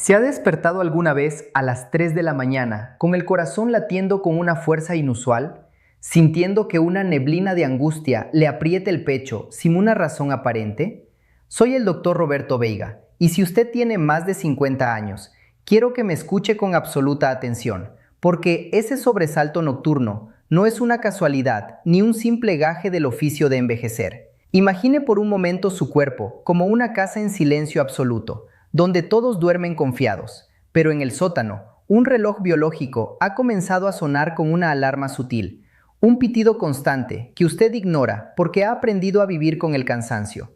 ¿Se ha despertado alguna vez a las 3 de la mañana con el corazón latiendo con una fuerza inusual, sintiendo que una neblina de angustia le aprieta el pecho sin una razón aparente? Soy el doctor Roberto Veiga, y si usted tiene más de 50 años, quiero que me escuche con absoluta atención, porque ese sobresalto nocturno no es una casualidad ni un simple gaje del oficio de envejecer. Imagine por un momento su cuerpo como una casa en silencio absoluto, donde todos duermen confiados, pero en el sótano, un reloj biológico ha comenzado a sonar con una alarma sutil, un pitido constante que usted ignora porque ha aprendido a vivir con el cansancio.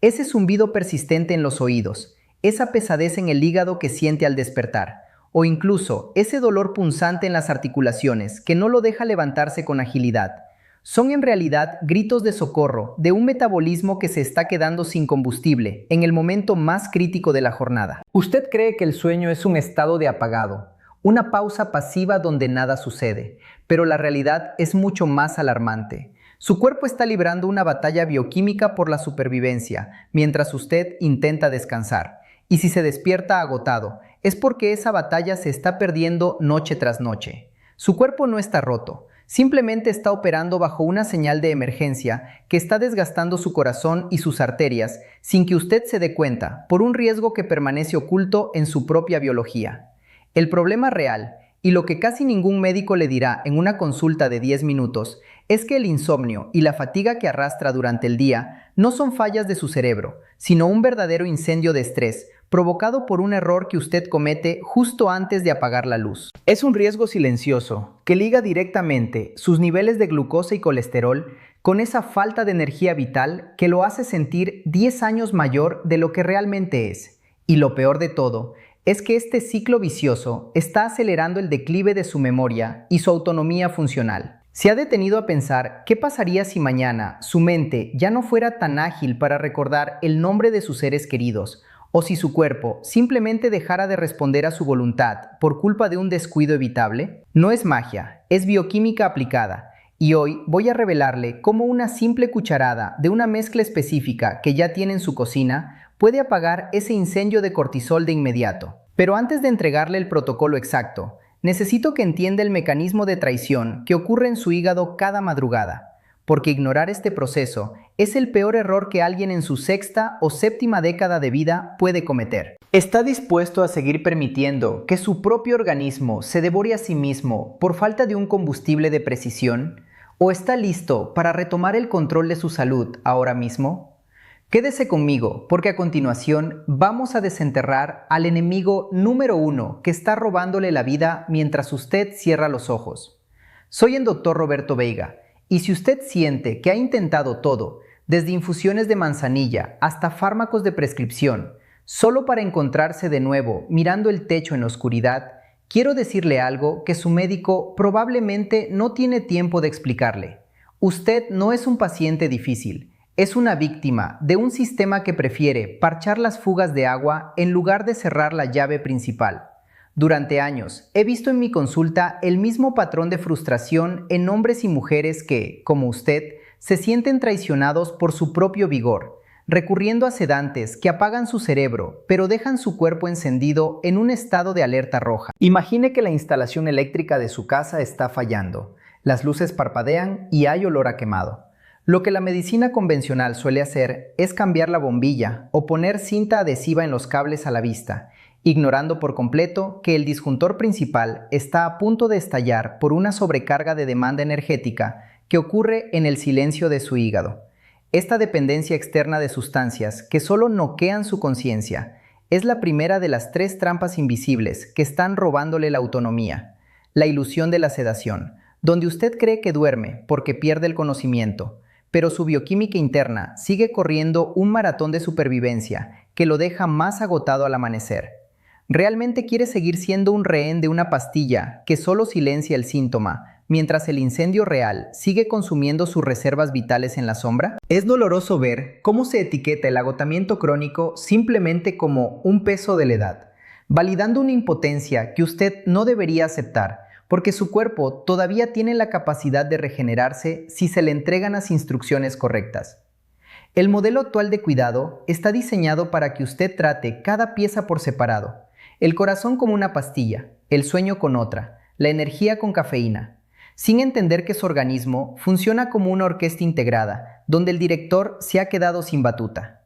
Ese zumbido persistente en los oídos, esa pesadez en el hígado que siente al despertar, o incluso ese dolor punzante en las articulaciones que no lo deja levantarse con agilidad, son en realidad gritos de socorro de un metabolismo que se está quedando sin combustible en el momento más crítico de la jornada. Usted cree que el sueño es un estado de apagado, una pausa pasiva donde nada sucede, pero la realidad es mucho más alarmante. Su cuerpo está librando una batalla bioquímica por la supervivencia, mientras usted intenta descansar. Y si se despierta agotado, es porque esa batalla se está perdiendo noche tras noche. Su cuerpo no está roto. Simplemente está operando bajo una señal de emergencia que está desgastando su corazón y sus arterias sin que usted se dé cuenta, por un riesgo que permanece oculto en su propia biología. El problema real, y lo que casi ningún médico le dirá en una consulta de 10 minutos, es que el insomnio y la fatiga que arrastra durante el día no son fallas de su cerebro, sino un verdadero incendio de estrés provocado por un error que usted comete justo antes de apagar la luz. Es un riesgo silencioso que liga directamente sus niveles de glucosa y colesterol con esa falta de energía vital que lo hace sentir 10 años mayor de lo que realmente es. Y lo peor de todo es que este ciclo vicioso está acelerando el declive de su memoria y su autonomía funcional. ¿Se ha detenido a pensar qué pasaría si mañana su mente ya no fuera tan ágil para recordar el nombre de sus seres queridos, o si su cuerpo simplemente dejara de responder a su voluntad por culpa de un descuido evitable? No es magia, es bioquímica aplicada, y hoy voy a revelarle cómo una simple cucharada de una mezcla específica que ya tiene en su cocina puede apagar ese incendio de cortisol de inmediato. Pero antes de entregarle el protocolo exacto, necesito que entienda el mecanismo de traición que ocurre en su hígado cada madrugada, porque ignorar este proceso es el peor error que alguien en su sexta o séptima década de vida puede cometer. ¿Está dispuesto a seguir permitiendo que su propio organismo se devore a sí mismo por falta de un combustible de precisión? ¿O está listo para retomar el control de su salud ahora mismo? Quédese conmigo, porque a continuación vamos a desenterrar al enemigo número 1 que está robándole la vida mientras usted cierra los ojos. Soy el doctor Roberto Veiga, y si usted siente que ha intentado todo, desde infusiones de manzanilla hasta fármacos de prescripción, solo para encontrarse de nuevo mirando el techo en la oscuridad, quiero decirle algo que su médico probablemente no tiene tiempo de explicarle. Usted no es un paciente difícil, es una víctima de un sistema que prefiere parchar las fugas de agua en lugar de cerrar la llave principal. Durante años, he visto en mi consulta el mismo patrón de frustración en hombres y mujeres que, como usted, se sienten traicionados por su propio vigor, recurriendo a sedantes que apagan su cerebro, pero dejan su cuerpo encendido en un estado de alerta roja. Imagine que la instalación eléctrica de su casa está fallando. Las luces parpadean y hay olor a quemado. Lo que la medicina convencional suele hacer es cambiar la bombilla o poner cinta adhesiva en los cables a la vista, ignorando por completo que el disjuntor principal está a punto de estallar por una sobrecarga de demanda energética que ocurre en el silencio de su hígado. Esta dependencia externa de sustancias que solo noquean su conciencia es la primera de las 3 trampas invisibles que están robándole la autonomía. La ilusión de la sedación, donde usted cree que duerme porque pierde el conocimiento, pero su bioquímica interna sigue corriendo un maratón de supervivencia que lo deja más agotado al amanecer. ¿Realmente quiere seguir siendo un rehén de una pastilla que solo silencia el síntoma, mientras el incendio real sigue consumiendo sus reservas vitales en la sombra? Es doloroso ver cómo se etiqueta el agotamiento crónico simplemente como un peso de la edad, validando una impotencia que usted no debería aceptar, porque su cuerpo todavía tiene la capacidad de regenerarse si se le entregan las instrucciones correctas. El modelo actual de cuidado está diseñado para que usted trate cada pieza por separado, el corazón como una pastilla, el sueño con otra, la energía con cafeína, sin entender que su organismo funciona como una orquesta integrada, donde el director se ha quedado sin batuta.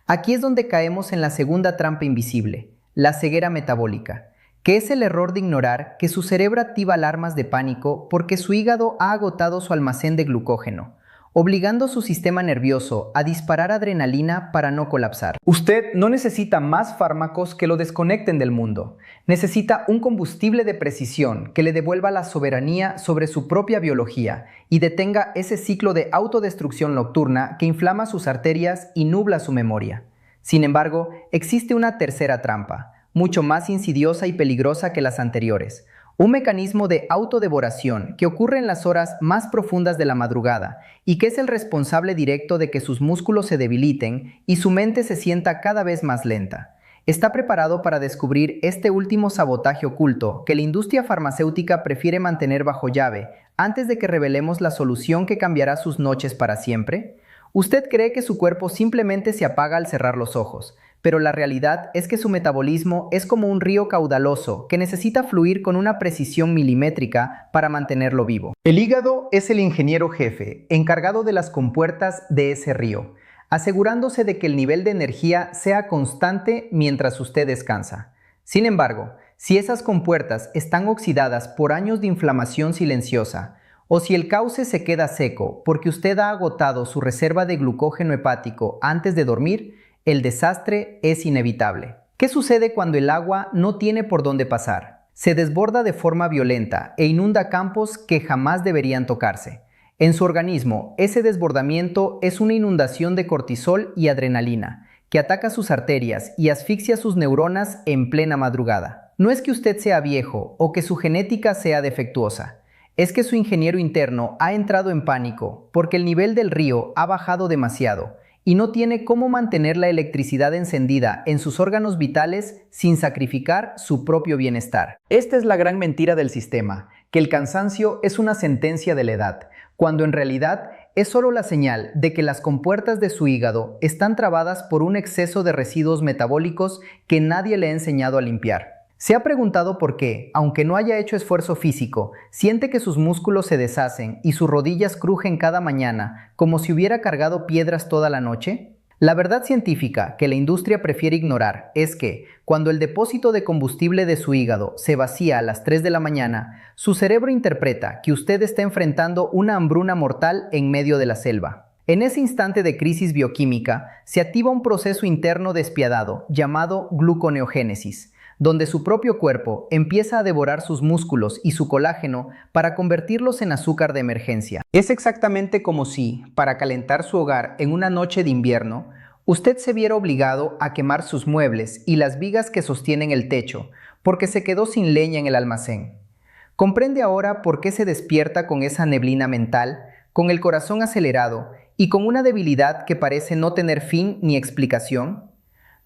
Aquí es donde caemos en la segunda trampa invisible, la ceguera metabólica, que es el error de ignorar que su cerebro activa alarmas de pánico porque su hígado ha agotado su almacén de glucógeno, obligando a su sistema nervioso a disparar adrenalina para no colapsar. Usted no necesita más fármacos que lo desconecten del mundo. Necesita un combustible de precisión que le devuelva la soberanía sobre su propia biología y detenga ese ciclo de autodestrucción nocturna que inflama sus arterias y nubla su memoria. Sin embargo, existe una tercera trampa, mucho más insidiosa y peligrosa que las anteriores. Un mecanismo de autodevoración que ocurre en las horas más profundas de la madrugada y que es el responsable directo de que sus músculos se debiliten y su mente se sienta cada vez más lenta. ¿Está preparado para descubrir este último sabotaje oculto que la industria farmacéutica prefiere mantener bajo llave antes de que revelemos la solución que cambiará sus noches para siempre? Usted cree que su cuerpo simplemente se apaga al cerrar los ojos, pero la realidad es que su metabolismo es como un río caudaloso que necesita fluir con una precisión milimétrica para mantenerlo vivo. El hígado es el ingeniero jefe, encargado de las compuertas de ese río, asegurándose de que el nivel de energía sea constante mientras usted descansa. Sin embargo, si esas compuertas están oxidadas por años de inflamación silenciosa, o si el cauce se queda seco porque usted ha agotado su reserva de glucógeno hepático antes de dormir, el desastre es inevitable. ¿Qué sucede cuando el agua no tiene por dónde pasar? Se desborda de forma violenta e inunda campos que jamás deberían tocarse. En su organismo, ese desbordamiento es una inundación de cortisol y adrenalina, que ataca sus arterias y asfixia sus neuronas en plena madrugada. No es que usted sea viejo o que su genética sea defectuosa. Es que su ingeniero interno ha entrado en pánico porque el nivel del río ha bajado demasiado y no tiene cómo mantener la electricidad encendida en sus órganos vitales sin sacrificar su propio bienestar. Esta es la gran mentira del sistema, que el cansancio es una sentencia de la edad, cuando en realidad es solo la señal de que las compuertas de su hígado están trabadas por un exceso de residuos metabólicos que nadie le ha enseñado a limpiar. ¿Se ha preguntado por qué, aunque no haya hecho esfuerzo físico, siente que sus músculos se deshacen y sus rodillas crujen cada mañana como si hubiera cargado piedras toda la noche? La verdad científica que la industria prefiere ignorar es que, cuando el depósito de combustible de su hígado se vacía a las 3 de la mañana, su cerebro interpreta que usted está enfrentando una hambruna mortal en medio de la selva. En ese instante de crisis bioquímica, se activa un proceso interno despiadado llamado gluconeogénesis, donde su propio cuerpo empieza a devorar sus músculos y su colágeno para convertirlos en azúcar de emergencia. Es exactamente como si, para calentar su hogar en una noche de invierno, usted se viera obligado a quemar sus muebles y las vigas que sostienen el techo, porque se quedó sin leña en el almacén. ¿Comprende ahora por qué se despierta con esa neblina mental, con el corazón acelerado y con una debilidad que parece no tener fin ni explicación?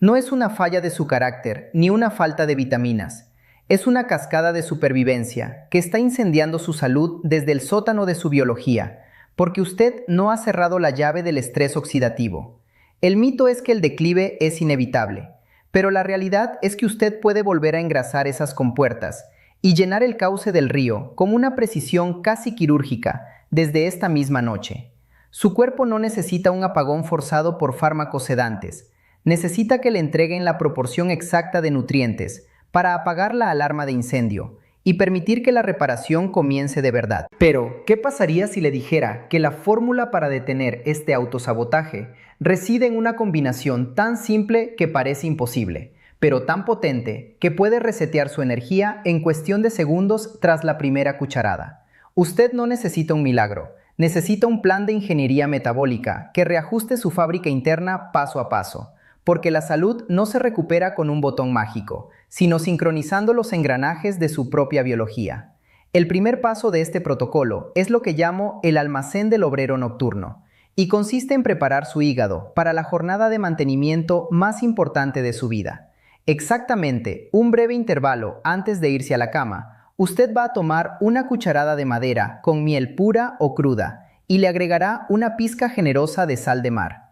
No es una falla de su carácter, ni una falta de vitaminas. Es una cascada de supervivencia que está incendiando su salud desde el sótano de su biología, porque usted no ha cerrado la llave del estrés oxidativo. El mito es que el declive es inevitable, pero la realidad es que usted puede volver a engrasar esas compuertas y llenar el cauce del río con una precisión casi quirúrgica desde esta misma noche. Su cuerpo no necesita un apagón forzado por fármacos sedantes. Necesita que le entreguen la proporción exacta de nutrientes para apagar la alarma de incendio y permitir que la reparación comience de verdad. Pero, ¿qué pasaría si le dijera que la fórmula para detener este autosabotaje reside en una combinación tan simple que parece imposible, pero tan potente que puede resetear su energía en cuestión de segundos tras la primera cucharada? Usted no necesita un milagro, necesita un plan de ingeniería metabólica que reajuste su fábrica interna paso a paso. Porque la salud no se recupera con un botón mágico, sino sincronizando los engranajes de su propia biología. El primer paso de este protocolo es lo que llamo el almacén del obrero nocturno, y consiste en preparar su hígado para la jornada de mantenimiento más importante de su vida. Exactamente un breve intervalo antes de irse a la cama, usted va a tomar una cucharada de madera con miel pura o cruda y le agregará una pizca generosa de sal de mar.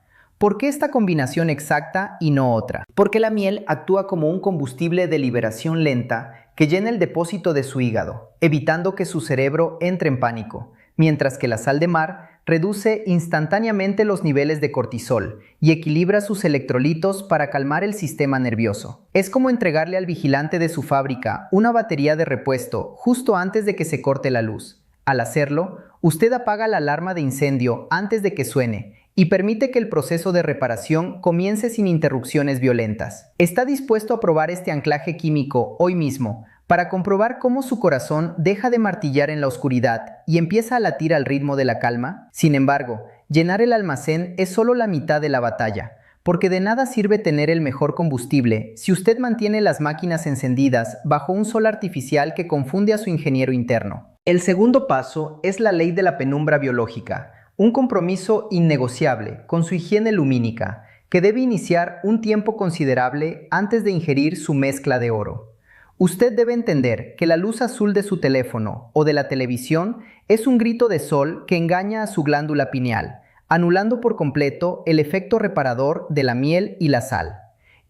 ¿Por qué esta combinación exacta y no otra? Porque la miel actúa como un combustible de liberación lenta que llena el depósito de su hígado, evitando que su cerebro entre en pánico, mientras que la sal de mar reduce instantáneamente los niveles de cortisol y equilibra sus electrolitos para calmar el sistema nervioso. Es como entregarle al vigilante de su fábrica una batería de repuesto justo antes de que se corte la luz. Al hacerlo, usted apaga la alarma de incendio antes de que suene y permite que el proceso de reparación comience sin interrupciones violentas. ¿Está dispuesto a probar este anclaje químico hoy mismo para comprobar cómo su corazón deja de martillar en la oscuridad y empieza a latir al ritmo de la calma? Sin embargo, llenar el almacén es solo la mitad de la batalla, porque de nada sirve tener el mejor combustible si usted mantiene las máquinas encendidas bajo un sol artificial que confunde a su ingeniero interno. El segundo paso es la ley de la penumbra biológica, un compromiso innegociable con su higiene lumínica, que debe iniciar un tiempo considerable antes de ingerir su mezcla de oro. Usted debe entender que la luz azul de su teléfono o de la televisión es un grito de sol que engaña a su glándula pineal, anulando por completo el efecto reparador de la miel y la sal.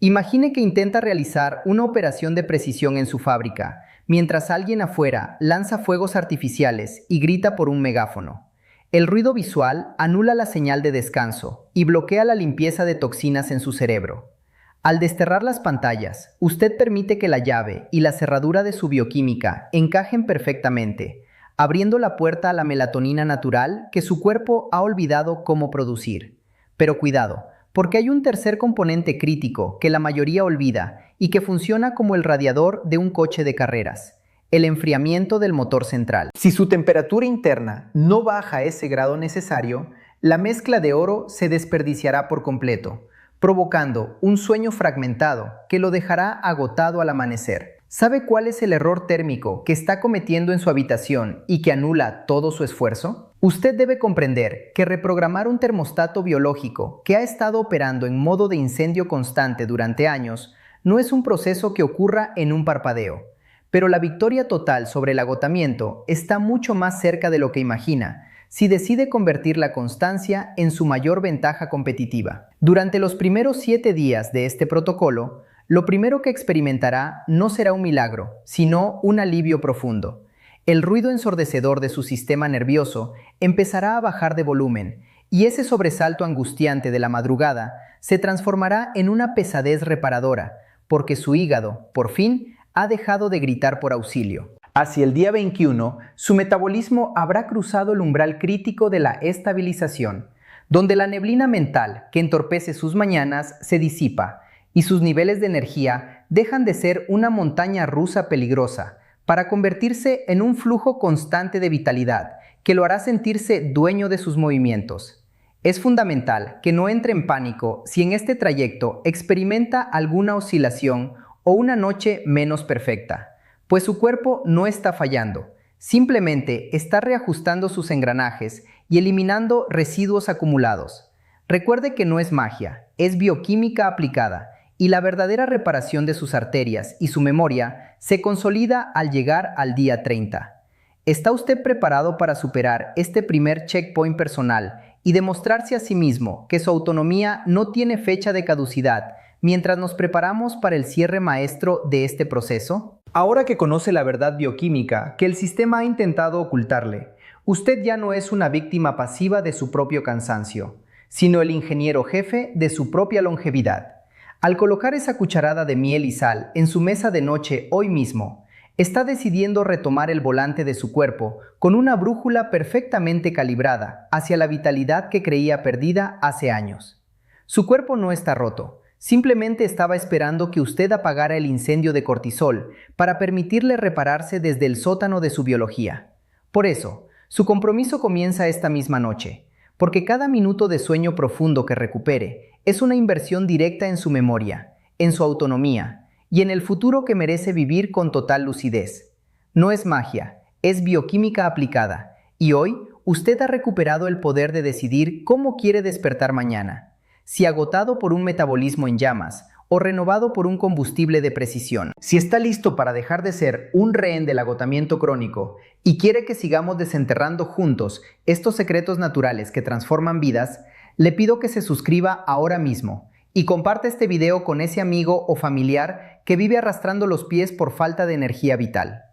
Imagine que intenta realizar una operación de precisión en su fábrica, mientras alguien afuera lanza fuegos artificiales y grita por un megáfono. El ruido visual anula la señal de descanso y bloquea la limpieza de toxinas en su cerebro. Al desterrar las pantallas, usted permite que la llave y la cerradura de su bioquímica encajen perfectamente, abriendo la puerta a la melatonina natural que su cuerpo ha olvidado cómo producir. Pero cuidado, porque hay un tercer componente crítico que la mayoría olvida y que funciona como el radiador de un coche de carreras: el enfriamiento del motor central. Si su temperatura interna no baja a ese grado necesario, la mezcla de oro se desperdiciará por completo, provocando un sueño fragmentado que lo dejará agotado al amanecer. ¿Sabe cuál es el error térmico que está cometiendo en su habitación y que anula todo su esfuerzo? Usted debe comprender que reprogramar un termostato biológico que ha estado operando en modo de incendio constante durante años no es un proceso que ocurra en un parpadeo. Pero la victoria total sobre el agotamiento está mucho más cerca de lo que imagina, si decide convertir la constancia en su mayor ventaja competitiva. Durante los primeros 7 días de este protocolo, lo primero que experimentará no será un milagro, sino un alivio profundo. El ruido ensordecedor de su sistema nervioso empezará a bajar de volumen, y ese sobresalto angustiante de la madrugada se transformará en una pesadez reparadora, porque su hígado, por fin, ha dejado de gritar por auxilio. Hacia el día 21, su metabolismo habrá cruzado el umbral crítico de la estabilización, donde la neblina mental que entorpece sus mañanas se disipa y sus niveles de energía dejan de ser una montaña rusa peligrosa para convertirse en un flujo constante de vitalidad que lo hará sentirse dueño de sus movimientos. Es fundamental que no entre en pánico si en este trayecto experimenta alguna oscilación o una noche menos perfecta, pues su cuerpo no está fallando, simplemente está reajustando sus engranajes y eliminando residuos acumulados. Recuerde que no es magia, es bioquímica aplicada, y la verdadera reparación de sus arterias y su memoria se consolida al llegar al día 30. ¿Está usted preparado para superar este primer checkpoint personal y demostrarse a sí mismo que su autonomía no tiene fecha de caducidad mientras nos preparamos para el cierre maestro de este proceso? Ahora que conoce la verdad bioquímica que el sistema ha intentado ocultarle, usted ya no es una víctima pasiva de su propio cansancio, sino el ingeniero jefe de su propia longevidad. Al colocar esa cucharada de miel y sal en su mesa de noche hoy mismo, está decidiendo retomar el volante de su cuerpo con una brújula perfectamente calibrada hacia la vitalidad que creía perdida hace años. Su cuerpo no está roto. Simplemente estaba esperando que usted apagara el incendio de cortisol para permitirle repararse desde el sótano de su biología. Por eso, su compromiso comienza esta misma noche, porque cada minuto de sueño profundo que recupere es una inversión directa en su memoria, en su autonomía y en el futuro que merece vivir con total lucidez. No es magia, es bioquímica aplicada, y hoy usted ha recuperado el poder de decidir cómo quiere despertar mañana. Si agotado por un metabolismo en llamas o renovado por un combustible de precisión. Si está listo para dejar de ser un rehén del agotamiento crónico y quiere que sigamos desenterrando juntos estos secretos naturales que transforman vidas, Le pido que se suscriba ahora mismo y comparte este video con ese amigo o familiar que vive arrastrando los pies por falta de energía vital.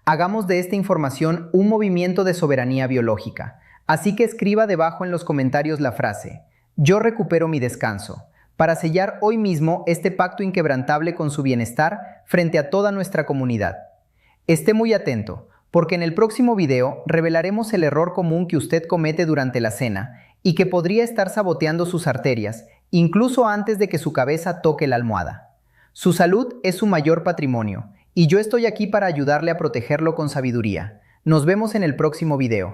Hagamos de esta información un movimiento de soberanía biológica, así que escriba debajo en los comentarios la frase "Yo recupero mi descanso", para sellar hoy mismo este pacto inquebrantable con su bienestar frente a toda nuestra comunidad. Esté muy atento, porque en el próximo video revelaremos el error común que usted comete durante la cena y que podría estar saboteando sus arterias, incluso antes de que su cabeza toque la almohada. Su salud es su mayor patrimonio, y yo estoy aquí para ayudarle a protegerlo con sabiduría. Nos vemos en el próximo video.